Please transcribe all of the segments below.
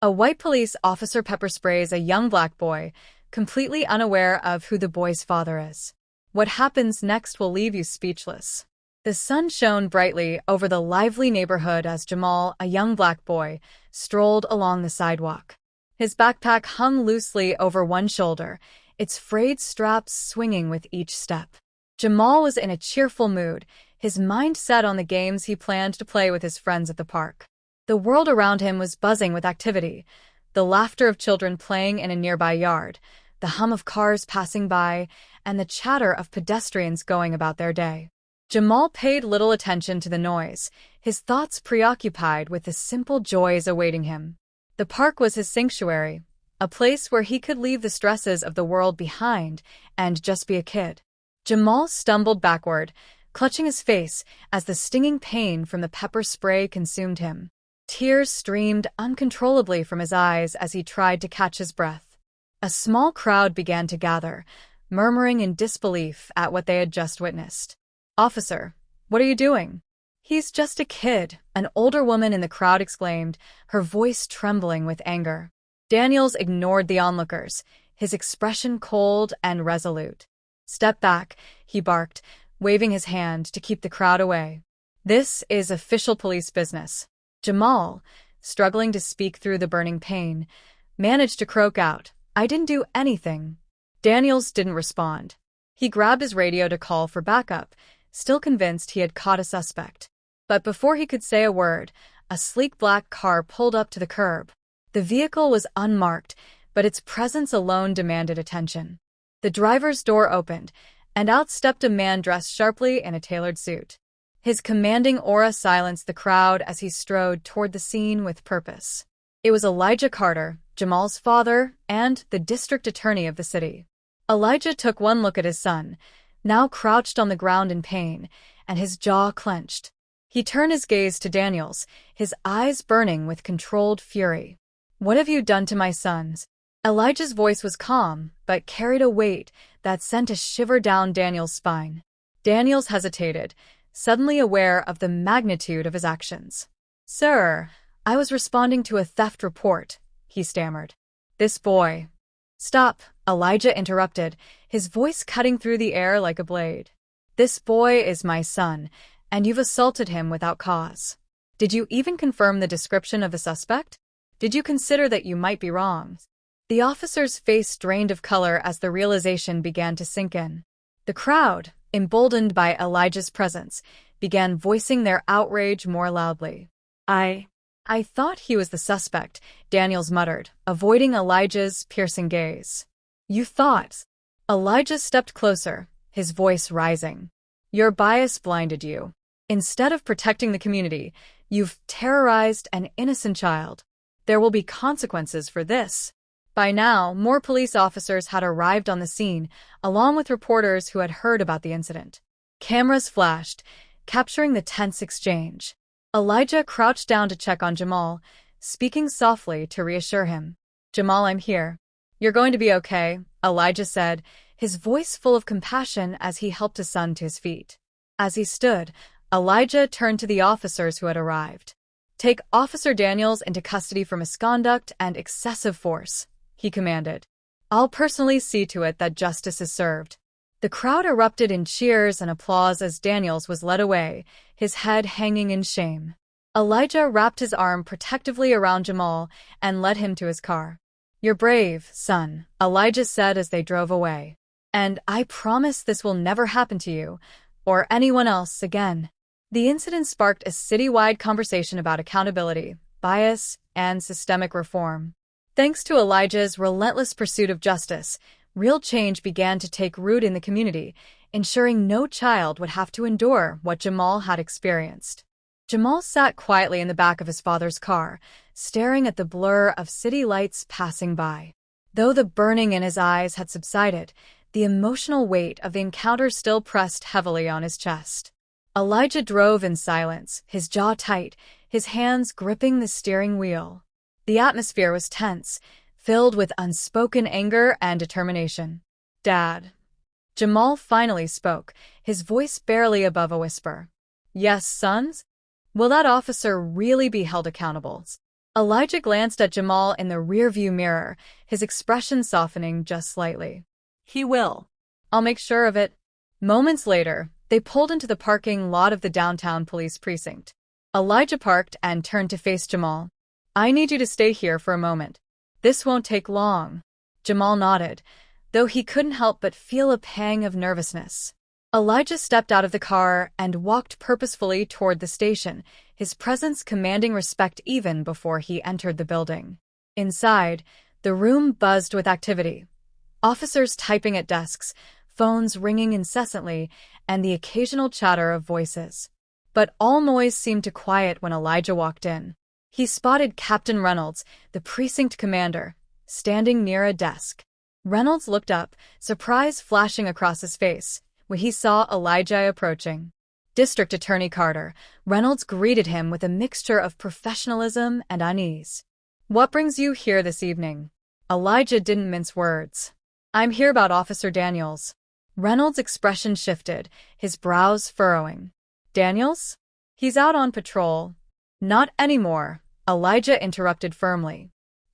A white police officer pepper sprays a young black boy, completely unaware of who the boy's father is. What happens next will leave you speechless. The sun shone brightly over the lively neighborhood as Jamal, a young black boy, strolled along the sidewalk. His backpack hung loosely over one shoulder, its frayed straps swinging with each step. Jamal was in a cheerful mood, his mind set on the games he planned to play with his friends at the park. The world around him was buzzing with activity, the laughter of children playing in a nearby yard, the hum of cars passing by, and the chatter of pedestrians going about their day. Jamal paid little attention to the noise, his thoughts preoccupied with the simple joys awaiting him. The park was his sanctuary, a place where he could leave the stresses of the world behind and just be a kid. Jamal stumbled backward, clutching his face as the stinging pain from the pepper spray consumed him. Tears streamed uncontrollably from his eyes as he tried to catch his breath. A small crowd began to gather, murmuring in disbelief at what they had just witnessed. "Officer, what are you doing?" "He's just a kid," an older woman in the crowd exclaimed, her voice trembling with anger. Daniels ignored the onlookers, his expression cold and resolute. "Step back," he barked, waving his hand to keep the crowd away. "This is official police business." Jamal, struggling to speak through the burning pain, managed to croak out, "I didn't do anything." Daniels didn't respond. He grabbed his radio to call for backup, still convinced he had caught a suspect. But before he could say a word, a sleek black car pulled up to the curb. The vehicle was unmarked, but its presence alone demanded attention. The driver's door opened, and out stepped a man dressed sharply in a tailored suit. His commanding aura silenced the crowd as he strode toward the scene with purpose. It was Elijah Carter, Jamal's father, and the district attorney of the city. Elijah took one look at his son, now crouched on the ground in pain, and his jaw clenched. He turned his gaze to Daniels, his eyes burning with controlled fury. "What have you done to my sons?" Elijah's voice was calm, but carried a weight that sent a shiver down Daniels' spine. Daniels hesitated, suddenly aware of the magnitude of his actions. "Sir, I was responding to a theft report," he stammered. "This boy—" "Stop," Elijah interrupted, his voice cutting through the air like a blade. "This boy is my son, and you've assaulted him without cause. Did you even confirm the description of the suspect? Did you consider that you might be wrong?" The officer's face drained of color as the realization began to sink in. The crowd, emboldened by Elijah's presence, began voicing their outrage more loudly. I thought he was the suspect," Daniels muttered, avoiding Elijah's piercing gaze. "You thought?" Elijah stepped closer, his voice rising. "Your bias blinded you. Instead of protecting the community, you've terrorized an innocent child. There will be consequences for this." By now, more police officers had arrived on the scene, along with reporters who had heard about the incident. Cameras flashed, capturing the tense exchange. Elijah crouched down to check on Jamal, speaking softly to reassure him. "Jamal, I'm here. You're going to be okay," Elijah said, his voice full of compassion as he helped his son to his feet. As he stood, Elijah turned to the officers who had arrived. "Take Officer Daniels into custody for misconduct and excessive force," he commanded. "I'll personally see to it that justice is served." The crowd erupted in cheers and applause as Daniels was led away, his head hanging in shame. Elijah wrapped his arm protectively around Jamal and led him to his car. "You're brave, son," Elijah said as they drove away. "And I promise this will never happen to you, or anyone else again." The incident sparked a citywide conversation about accountability, bias, and systemic reform. Thanks to Elijah's relentless pursuit of justice, real change began to take root in the community, ensuring no child would have to endure what Jamal had experienced. Jamal sat quietly in the back of his father's car, staring at the blur of city lights passing by. Though the burning in his eyes had subsided, the emotional weight of the encounter still pressed heavily on his chest. Elijah drove in silence, his jaw tight, his hands gripping the steering wheel. The atmosphere was tense, filled with unspoken anger and determination. "Dad." Jamal finally spoke, his voice barely above a whisper. "Yes, sons? Will that officer really be held accountable?" Elijah glanced at Jamal in the rearview mirror, his expression softening just slightly. He will. I'll make sure of it. Moments later, they pulled into the parking lot of the downtown police precinct. Elijah parked and turned to face Jamal. I need you to stay here for a moment. This won't take long. Jamal nodded, though he couldn't help but feel a pang of nervousness. Elijah stepped out of the car and walked purposefully toward the station, his presence commanding respect even before he entered the building. Inside, the room buzzed with activity. Officers typing at desks, phones ringing incessantly, and the occasional chatter of voices. But all noise seemed to quiet when Elijah walked in. He spotted Captain Reynolds, the precinct commander, standing near a desk. Reynolds looked up, surprise flashing across his face when he saw Elijah approaching. District Attorney Carter, Reynolds greeted him with a mixture of professionalism and unease. What brings you here this evening? Elijah didn't mince words. I'm here about Officer Daniels. Reynolds' expression shifted, his brows furrowing. Daniels? He's out on patrol. Not anymore, Elijah interrupted firmly.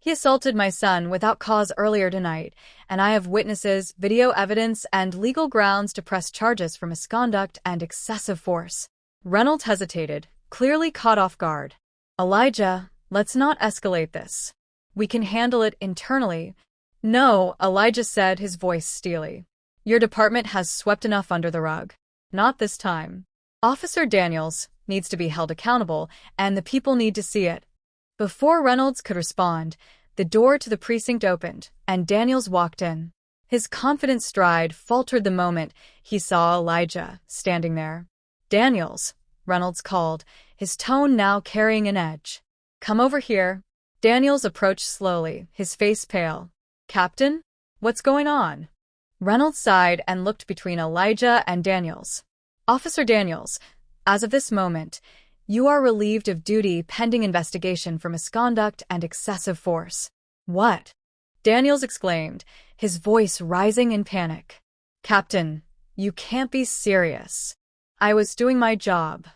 He assaulted my son without cause earlier tonight, and I have witnesses, video evidence, and legal grounds to press charges for misconduct and excessive force. Reynolds hesitated, clearly caught off guard. Elijah, let's not escalate this. We can handle it internally. No, Elijah said, his voice steely. Your department has swept enough under the rug. Not this time. Officer Daniels needs to be held accountable, and the people need to see it. Before Reynolds could respond, the door to the precinct opened, and Daniels walked in. His confident stride faltered the moment he saw Elijah standing there. Daniels, Reynolds called, his tone now carrying an edge. Come over here. Daniels approached slowly, his face pale. Captain? What's going on? Reynolds sighed and looked between Elijah and Daniels. Officer Daniels, as of this moment, you are relieved of duty pending investigation for misconduct and excessive force. What? Daniels exclaimed, his voice rising in panic. Captain, you can't be serious. I was doing my job.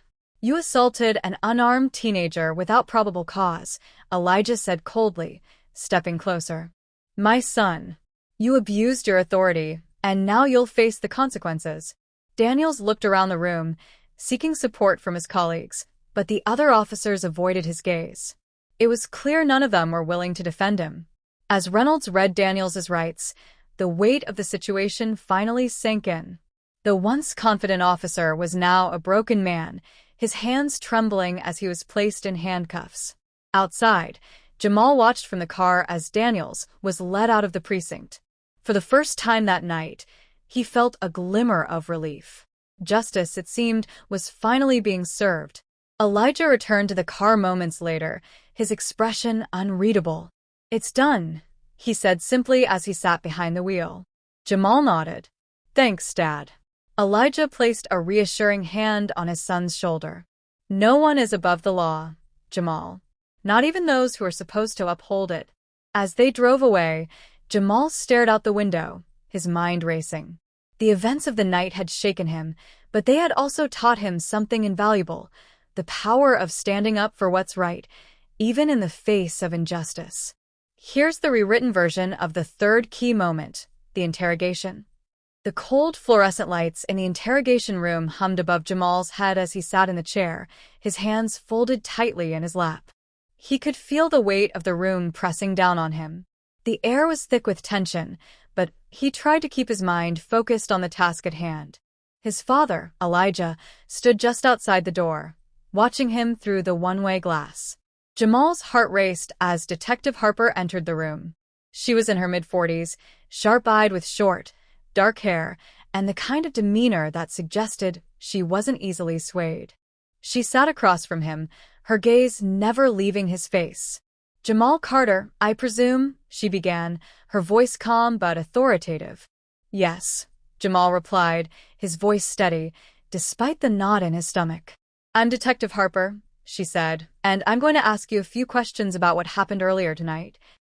You assaulted an unarmed teenager without probable cause, Elijah said coldly, stepping closer. My son. You abused your authority, and now you'll face the consequences. Daniels looked around the room, seeking support from his colleagues, but the other officers avoided his gaze. It was clear none of them were willing to defend him. As Reynolds read Daniels's rights, the weight of the situation finally sank in. The once confident officer was now a broken man, his hands trembling as he was placed in handcuffs. Outside, Jamal watched from the car as Daniels was led out of the precinct. For the first time that night, he felt a glimmer of relief. Justice, it seemed, was finally being served. Elijah returned to the car moments later, his expression unreadable. It's done, he said simply as he sat behind the wheel. Jamal nodded. Thanks, Dad. Elijah placed a reassuring hand on his son's shoulder. No one is above the law, Jamal. Not even those who are supposed to uphold it. As they drove away, Jamal stared out the window, his mind racing. The events of the night had shaken him, but they had also taught him something invaluable. The power of standing up for what's right, even in the face of injustice. Here's the rewritten version of the third key moment, the interrogation. The cold fluorescent lights in the interrogation room hummed above Jamal's head as he sat in the chair, his hands folded tightly in his lap. He could feel the weight of the room pressing down on him. The air was thick with tension, but he tried to keep his mind focused on the task at hand. His father, Elijah, stood just outside the door, watching him through the one-way glass. Jamal's heart raced as Detective Harper entered the room. She was in her mid-40s, sharp-eyed with short, dark hair, and the kind of demeanor that suggested she wasn't easily swayed. She sat across from him, her gaze never leaving his face. Jamal Carter, I presume, she began, her voice calm but authoritative. Yes, Jamal replied, his voice steady, despite the knot in his stomach. I'm Detective Harper, she said, and I'm going to ask you a few questions about what happened earlier tonight.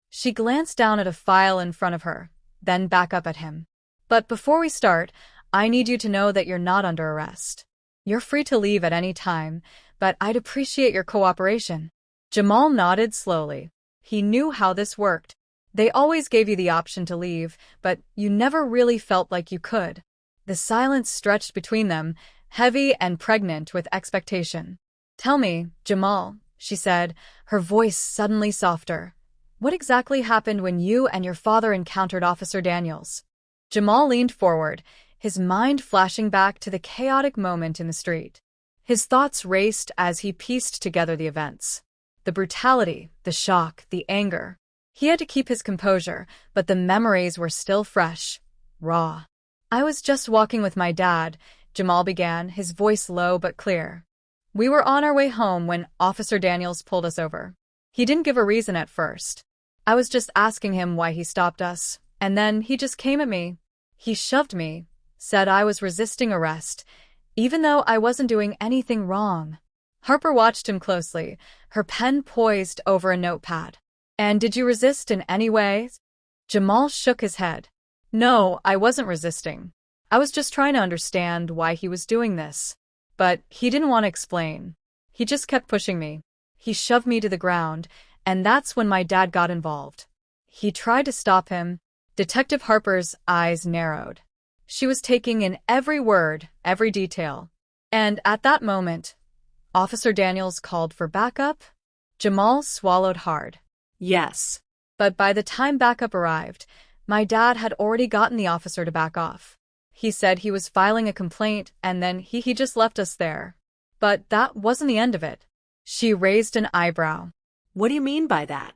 She glanced down at a file in front of her, then back up at him. But before we start, I need you to know that you're not under arrest. You're free to leave at any time, but I'd appreciate your cooperation. Jamal nodded slowly. He knew how this worked. They always gave you the option to leave, but you never really felt like you could. The silence stretched between them, heavy and pregnant with expectation. "Tell me, Jamal," she said, her voice suddenly softer. "What exactly happened when you and your father encountered Officer Daniels?" Jamal leaned forward, his mind flashing back to the chaotic moment in the street. His thoughts raced as he pieced together the events. The brutality, the shock, the anger. He had to keep his composure, but the memories were still fresh, raw. "I was just walking with my dad," Jamal began, his voice low but clear. "We were on our way home when Officer Daniels pulled us over. He didn't give a reason at first. I was just asking him why he stopped us, and then he just came at me. He shoved me, said I was resisting arrest, even though I wasn't doing anything wrong." Harper watched him closely, her pen poised over a notepad. "And did you resist in any way?" Jamal shook his head. "No, I wasn't resisting. I was just trying to understand why he was doing this." But he didn't want to explain. He just kept pushing me. He shoved me to the ground, and that's when my dad got involved. He tried to stop him. Detective Harper's eyes narrowed. She was taking in every word, every detail. "And at that moment, Officer Daniels called for backup?" Jamal swallowed hard. "Yes. But by the time backup arrived, my dad had already gotten the officer to back off. He said he was filing a complaint, and then he just left us there. But that wasn't the end of it." She raised an eyebrow. "What do you mean by that?"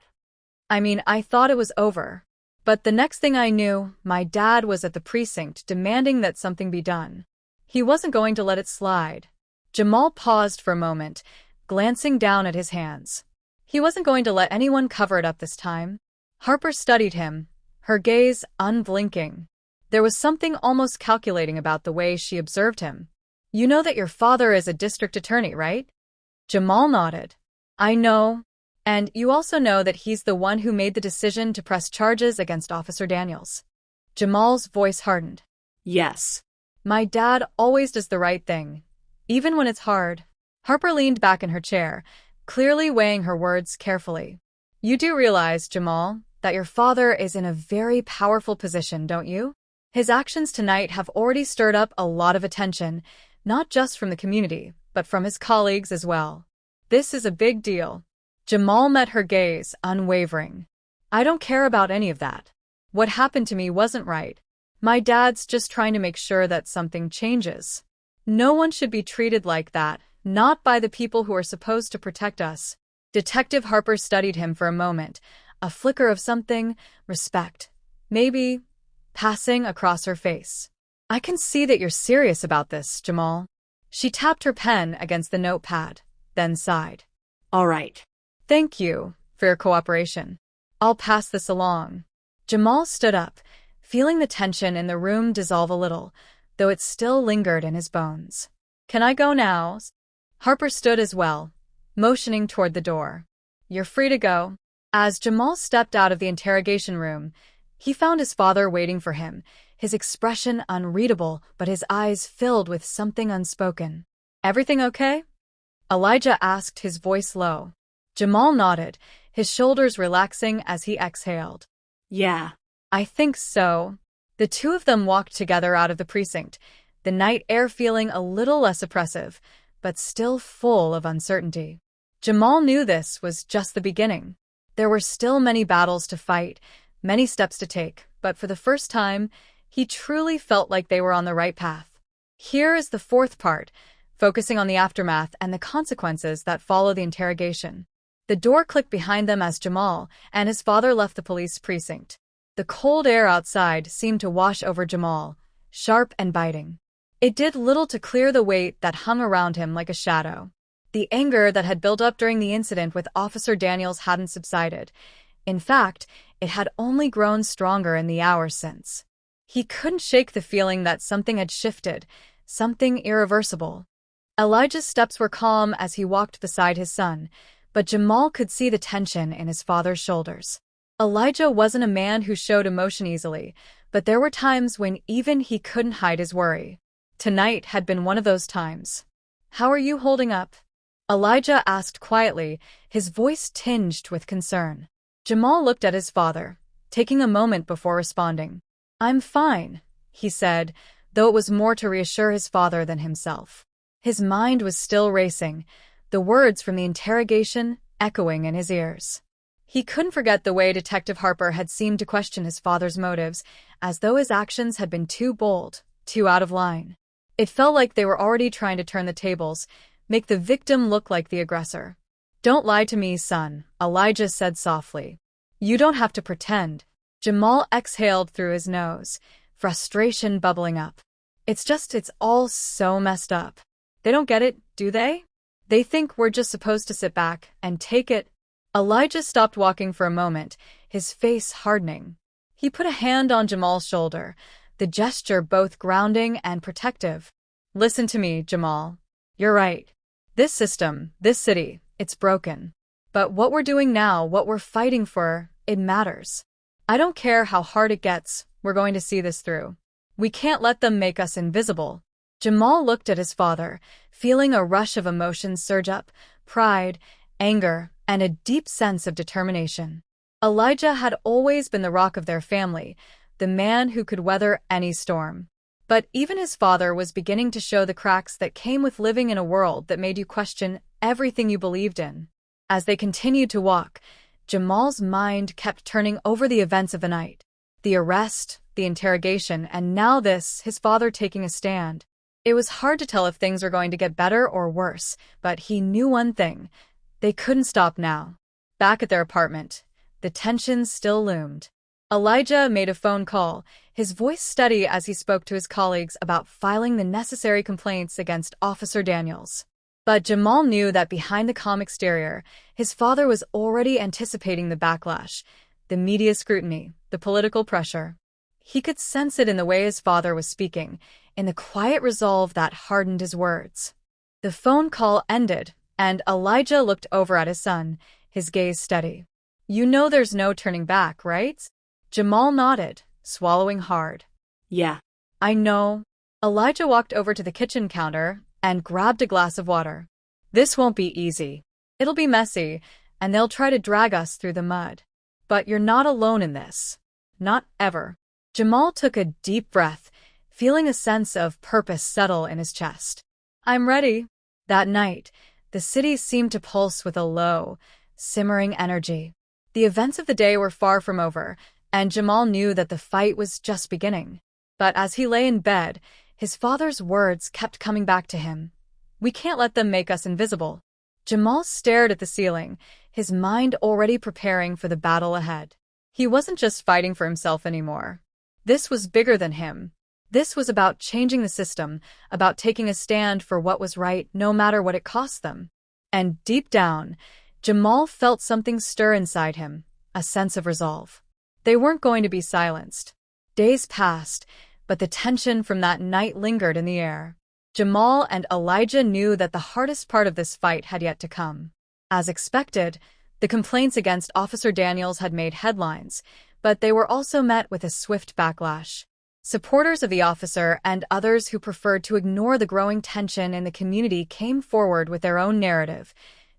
"I mean, I thought it was over. But the next thing I knew, my dad was at the precinct demanding that something be done. He wasn't going to let it slide." Jamal paused for a moment, glancing down at his hands. He wasn't going to let anyone cover it up this time. Harper studied him, her gaze unblinking. There was something almost calculating about the way she observed him. "You know that your father is a district attorney, right?" Jamal nodded. "I know. And you also know that he's the one who made the decision to press charges against Officer Daniels." Jamal's voice hardened. "Yes. My dad always does the right thing, even when it's hard." Harper leaned back in her chair, clearly weighing her words carefully. "You do realize, Jamal, that your father is in a very powerful position, don't you? His actions tonight have already stirred up a lot of attention, not just from the community, but from his colleagues as well. This is a big deal." Jamal met her gaze, unwavering. "I don't care about any of that. What happened to me wasn't right. My dad's just trying to make sure that something changes. No one should be treated like that, not by the people who are supposed to protect us." Detective Harper studied him for a moment, a flicker of something, respect, maybe, passing across her face. "I can see that you're serious about this, Jamal." She tapped her pen against the notepad, then sighed. "All right. Thank you for your cooperation. I'll pass this along." Jamal stood up, feeling the tension in the room dissolve a little, though it still lingered in his bones. "Can I go now?" Harper stood as well, motioning toward the door. "You're free to go." As Jamal stepped out of the interrogation room, he found his father waiting for him, his expression unreadable but his eyes filled with something unspoken. "Everything okay?" Elijah asked, his voice low. Jamal nodded, his shoulders relaxing as he exhaled. "Yeah, I think so." The two of them walked together out of the precinct, the night air feeling a little less oppressive, but still full of uncertainty. Jamal knew this was just the beginning. There were still many battles to fight, many steps to take, but for the first time, he truly felt like they were on the right path. Here is the fourth part, focusing on the aftermath and the consequences that follow the interrogation. The door clicked behind them as Jamal and his father left the police precinct. The cold air outside seemed to wash over Jamal, sharp and biting. It did little to clear the weight that hung around him like a shadow. The anger that had built up during the incident with Officer Daniels hadn't subsided. In fact, it had only grown stronger in the hours since. He couldn't shake the feeling that something had shifted, something irreversible. Elijah's steps were calm as he walked beside his son, but Jamal could see the tension in his father's shoulders. Elijah wasn't a man who showed emotion easily, but there were times when even he couldn't hide his worry. Tonight had been one of those times. "How are you holding up?" Elijah asked quietly, his voice tinged with concern. Jamal looked at his father, taking a moment before responding. "I'm fine," he said, though it was more to reassure his father than himself. His mind was still racing, the words from the interrogation echoing in his ears. He couldn't forget the way Detective Harper had seemed to question his father's motives, as though his actions had been too bold, too out of line. It felt like they were already trying to turn the tables, make the victim look like the aggressor. "Don't lie to me, son," Elijah said softly. "You don't have to pretend." Jamal exhaled through his nose, frustration bubbling up. It's all so messed up. They don't get it, do they? They think we're just supposed to sit back and take it." Elijah stopped walking for a moment, his face hardening. He put a hand on Jamal's shoulder, the gesture both grounding and protective. "Listen to me, Jamal. You're right. This system, this city, it's broken. But what we're doing now, what we're fighting for, it matters. I don't care how hard it gets, we're going to see this through. We can't let them make us invisible." Jamal looked at his father, feeling a rush of emotions surge up, pride, anger, and a deep sense of determination. Elijah had always been the rock of their family, the man who could weather any storm. But even his father was beginning to show the cracks that came with living in a world that made you question everything you believed in. As they continued to walk, Jamal's mind kept turning over the events of the night. The arrest, the interrogation, and now this, his father taking a stand. It was hard to tell if things were going to get better or worse, but he knew one thing. They couldn't stop now. Back at their apartment, the tension still loomed. Elijah made a phone call, his voice steady as he spoke to his colleagues about filing the necessary complaints against Officer Daniels. But Jamal knew that behind the calm exterior, his father was already anticipating the backlash, the media scrutiny, the political pressure. He could sense it in the way his father was speaking, in the quiet resolve that hardened his words. The phone call ended, and Elijah looked over at his son, his gaze steady. "You know there's no turning back, right?" Jamal nodded, swallowing hard. "Yeah." "I know." Elijah walked over to the kitchen counter and grabbed a glass of water. "This won't be easy. It'll be messy, and they'll try to drag us through the mud. But you're not alone in this. Not ever." Jamal took a deep breath, feeling a sense of purpose settle in his chest. "I'm ready." That night, the city seemed to pulse with a low, simmering energy. The events of the day were far from over, and Jamal knew that the fight was just beginning. But as he lay in bed, his father's words kept coming back to him. "We can't let them make us invisible." Jamal stared at the ceiling, his mind already preparing for the battle ahead. He wasn't just fighting for himself anymore. This was bigger than him. This was about changing the system, about taking a stand for what was right no matter what it cost them. And deep down, Jamal felt something stir inside him, a sense of resolve. They weren't going to be silenced. Days passed, but the tension from that night lingered in the air. Jamal and Elijah knew that the hardest part of this fight had yet to come. As expected, the complaints against Officer Daniels had made headlines, but they were also met with a swift backlash. Supporters of the officer and others who preferred to ignore the growing tension in the community came forward with their own narrative.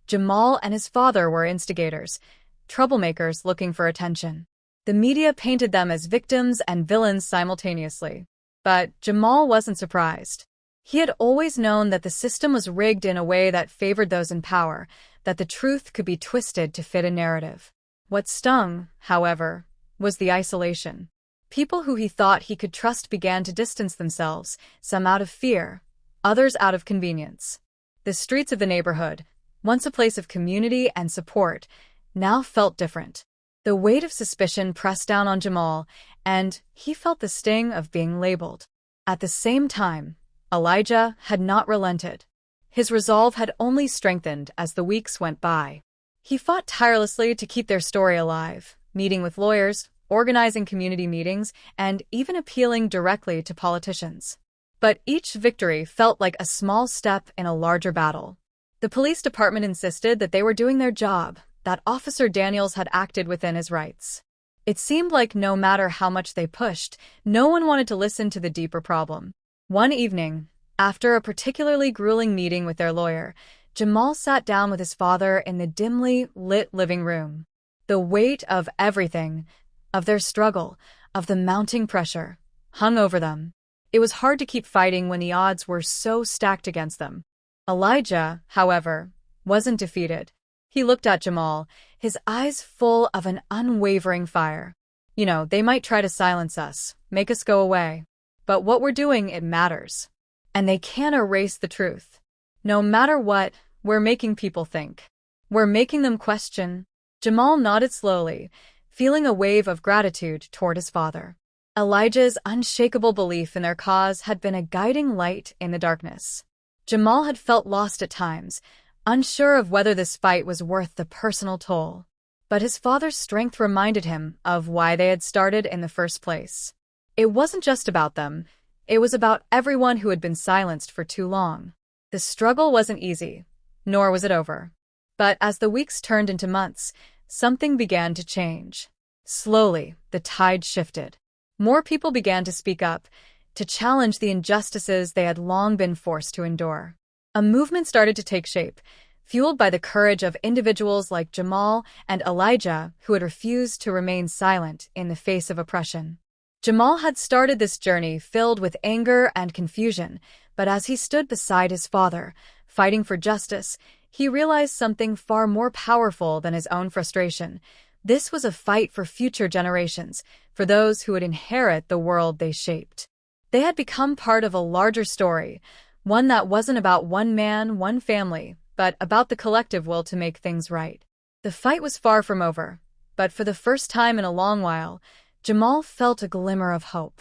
Jamal and his father were instigators, troublemakers looking for attention. The media painted them as victims and villains simultaneously. But Jamal wasn't surprised. He had always known that the system was rigged in a way that favored those in power, that the truth could be twisted to fit a narrative. What stung, however, was the isolation. People who he thought he could trust began to distance themselves, some out of fear, others out of convenience. The streets of the neighborhood, once a place of community and support, now felt different. The weight of suspicion pressed down on Jamal, and he felt the sting of being labeled. At the same time, Elijah had not relented. His resolve had only strengthened as the weeks went by. He fought tirelessly to keep their story alive, meeting with lawyers, organizing community meetings, and even appealing directly to politicians. But each victory felt like a small step in a larger battle. The police department insisted that they were doing their job, that Officer Daniels had acted within his rights. It seemed like no matter how much they pushed, no one wanted to listen to the deeper problem. One evening, after a particularly grueling meeting with their lawyer, Jamal sat down with his father in the dimly lit living room. The weight of everything, of their struggle, of the mounting pressure, hung over them. It was hard to keep fighting when the odds were so stacked against them. Elijah, however, wasn't defeated. He looked at Jamal, his eyes full of an unwavering fire. They might try to silence us, make us go away. But what we're doing, it matters. And they can't erase the truth. No matter what, we're making people think. We're making them question. Jamal nodded slowly, feeling a wave of gratitude toward his father. Elijah's unshakable belief in their cause had been a guiding light in the darkness. Jamal had felt lost at times, unsure of whether this fight was worth the personal toll. But his father's strength reminded him of why they had started in the first place. It wasn't just about them, it was about everyone who had been silenced for too long. The struggle wasn't easy, nor was it over. But as the weeks turned into months, something began to change. Slowly, the tide shifted. More people began to speak up, to challenge the injustices they had long been forced to endure. A movement started to take shape, fueled by the courage of individuals like Jamal and Elijah who had refused to remain silent in the face of oppression. Jamal had started this journey filled with anger and confusion, but as he stood beside his father, fighting for justice, he realized something far more powerful than his own frustration. This was a fight for future generations, for those who would inherit the world they shaped. They had become part of a larger story, one that wasn't about one man, one family, but about the collective will to make things right. The fight was far from over, but for the first time in a long while, Jamal felt a glimmer of hope.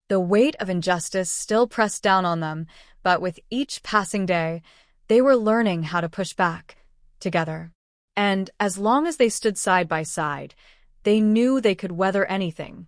The weight of injustice still pressed down on them, but with each passing day, they were learning how to push back, together. And as long as they stood side by side, they knew they could weather anything.